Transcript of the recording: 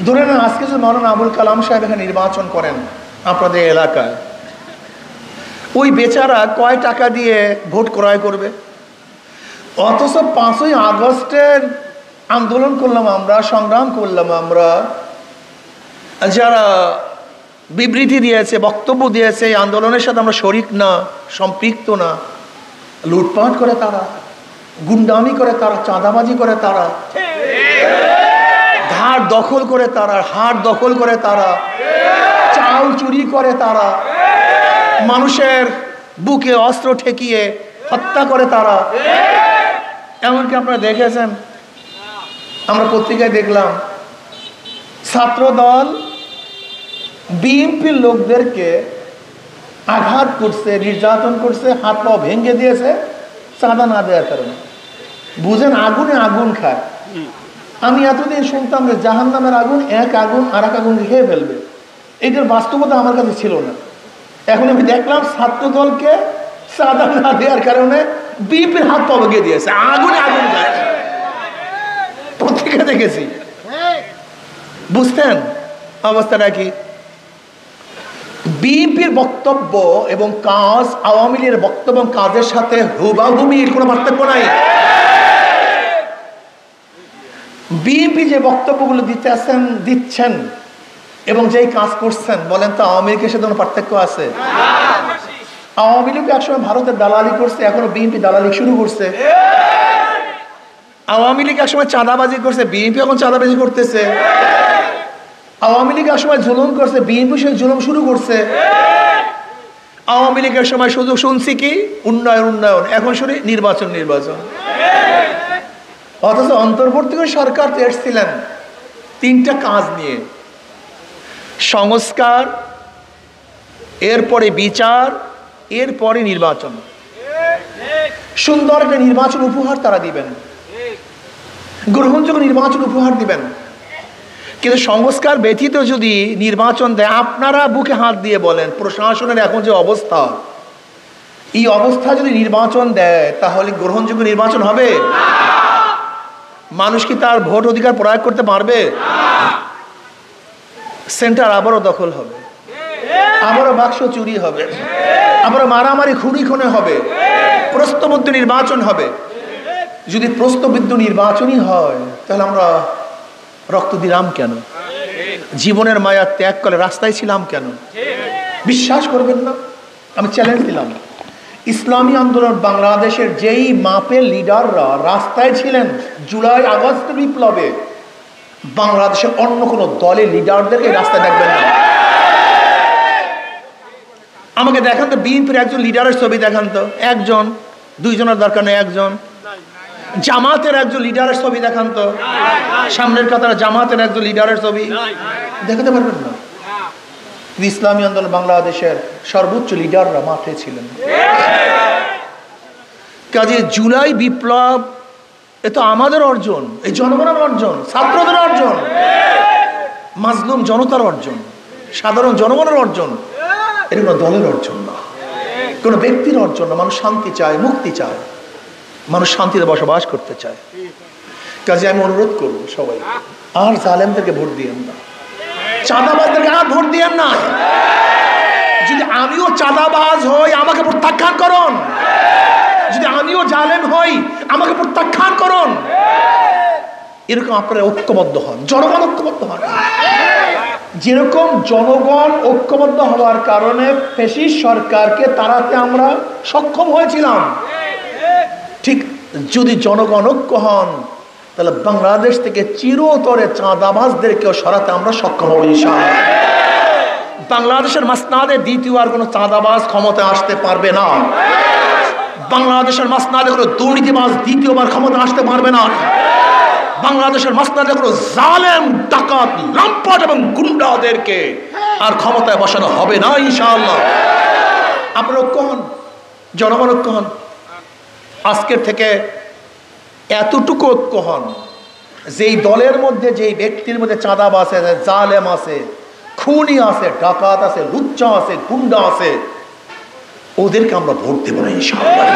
ধরে নেন আজকে যদি মৌলানা আবুল কালাম সাহেব এখানে নির্বাচন করেন আপনাদের এলাকায়, ওই বেচারা কয় টাকা দিয়ে ভোট ক্রয় করবে? অথচ 5ই আগস্টের আন্দোলন করলাম আমরা, সংগ্রাম করলাম আমরা, যারা বিবৃতি দিয়েছে, বক্তব্য দিয়েছে, এই আন্দোলনের সাথে আমরা শরিক না, সম্পৃক্ত না, লুটপাট করে তারা, গুন্ডামি করে তারা, চাঁদাবাজি করে তারা, ধার দখল করে তারা, হাট দখল করে তারা, চাউল চুরি করে তারা, মানুষের বুকে অস্ত্র ঠেকিয়ে হত্যা করে তারা। এমনকি আপনারা দেখেছেন, আমরা পত্রিকায় দেখলাম ছাত্র দল বিএনপির লোকদেরকে আঘাত করছে, নির্যাতন করছে, হাত পা ভেঙে দিয়েছে চাঁদা না দেওয়ার কারণে। বুঝেন, আগুনে আগুন খায়। আমি এতদিন শুনতাম যে জাহান্নামের আগুন এক আগুন আর এক আগুন খেয়ে ফেলবে, এইটার বাস্তবতা আমার কাছে ছিল না। এখন আমি দেখলাম ছাত্র দলকে চাঁদা না দেওয়ার কারণে বিএনপির হাত পা ভেঙে দিয়েছে, আগুনে আগুন খায়। পত্রিকা দেখেছি। বুঝতেন অবস্থাটা কি? বিএনপির বক্তব্য এবং কাজ আওয়ামী লীগের বক্তব্য এবং কাজের সাথে হুবাহু মিল, কোনো পার্থক্য নাই। বিএনপি যে বক্তব্যগুলো দিচ্ছেন এবং যেই কাজ করছেন, বলেন তো আওয়ামী লীগের সাথে কোনো পার্থক্য আছে? আওয়ামী লীগ একসময় ভারতের দালালি করছে, এখনো বিএনপি দালালি শুরু করছে। আওয়ামী লীগ একসময় চাঁদাবাজি করছে, বিএনপি এখন চাঁদাবাজি করতেছে। আওয়ামী লীগ একসময় জুলুম করছে, বিএনপি সেই জুলুম শুরু করছে। আওয়ামী লীগের সময় শুধু শুনছি কি উন্নয়ন উন্নয়ন, এখন শুনি নির্বাচন নির্বাচন। অথচ অন্তর্বর্তীকালীন সরকার এসেছিলেন 3টা কাজ নিয়ে: সংস্কার, এরপরে বিচার, এরপরে নির্বাচন। সুন্দর একটা নির্বাচন উপহার তারা দিবেন, গ্রহণযোগ্য নির্বাচন উপহার দিবেন। কিন্তু সংস্কার ব্যতীত যদি নির্বাচন দেয়, আপনারা বুকে হাত দিয়ে বলেন প্রশাসনের এখন যে অবস্থা, এই অবস্থা যদি নির্বাচন দেয় তাহলে গ্রহণযোগ্য নির্বাচন হবে? মানুষ কি তার ভোট অধিকার প্রয়োগ করতে পারবে? সেন্টার আবারও দখল হবে, আবারও বাক্স চুরি হবে, আবারও মারামারি খুনি খুনে হবে, প্রশ্নবিদ্ধ নির্বাচন হবে। যদি প্রশ্নবিদ্ধ নির্বাচনই হয় তাহলে আমরা রক্ত দিলাম কেন? জীবনের মায়া ত্যাগ করে রাস্তায় ছিলাম কেন? বিশ্বাস করবেন না, আমি চ্যালেঞ্জ দিলাম, ইসলামী আন্দোলন বাংলাদেশের যেই মাপের লিডাররা রাস্তায় ছিলেন জুলাই আগস্ট বিপ্লবে, বাংলাদেশের অন্য কোনো দলের লিডারদেরকে রাস্তায় দেখবেন না। আমাকে দেখান তো বিএনপির একজন লিডারের ছবি দেখান তো, একজন, দুইজনের দরকার নেই, একজন। জামাতের একজন লিডারের ছবি দেখান তো, সামনের কাতারে জামাতের একজন লিডারের ছবি দেখাতে পারবেন না। ইসলামী আন্দোলন বাংলাদেশের সর্বোচ্চ লিডাররা মাঠে ছিলেন। কাজে জুলাই বিপ্লব এ তো আমাদের অর্জন, এই জনগণের অর্জন, ছাত্রদের অর্জন, মাজলুম জনতার অর্জন, সাধারণ জনগণের অর্জন। এটা কোনো দলের অর্জন না, কোনো ব্যক্তির অর্জন না। মানুষ শান্তি চায়, মুক্তি চায়, মানুষ শান্তিতে বসবাস করতে চায়। কাজে আমি অনুরোধ করবো সবাই, আর জালেমদেরকে ভোট দিয়েন না, চাঁদাবাজদেরকে আর ভোট দিয়েন না। যদি আমিও চাঁদাবাজ হই আমাকে প্রত্যাখ্যান করুন, যদি আমিও জালেম হই আমাকে প্রত্যাখ্যান করুন। এরকম আপনারা ঐক্যবদ্ধ হন, জনগণ ঐক্যবদ্ধ হন। যেরকম জনগণ ঐক্যবদ্ধ হওয়ার কারণে ফ্যাসিস্ট সরকারকে তাড়াতে আমরা সক্ষম হয়েছিলাম, ঠিক যদি জনগণ ঐক্য হন তাহলে বাংলাদেশ থেকে চিরতরে চাঁদাবাজদেরকেও সরাতে আমরা সক্ষম হব ইনশাআল্লাহ। বাংলাদেশের মাসনাদে দ্বিতীয় আর কোনো চাঁদাবাজ ক্ষমতায় আসতে পারবে না। বাংলাদেশের মাসনাদে কোনো দুর্নীতিবাজ দ্বিতীয়বার ক্ষমতা আসতে পারবে না। বাংলাদেশের মাসনাদে কোনো জালেম, ডাকাত, লম্পট এবং গুন্ডাদেরকে আর ক্ষমতায় বসানো হবে না ইনশাআল্লাহ। আপনারা ঐক্য হন, জনগণ ঐক্য হন। আজকের থেকে এতটুকু ঐক্য হন, যেই দলের মধ্যে, যেই ব্যক্তির মধ্যে চাঁদাবাজ আছে, জালেম আছে, খুনি আছে, ডাকাত আছে, লুচ্চা আছে, গুন্ডা আছে, ওদেরকে আমরা ভোট দেব না ইনশাআল্লাহ।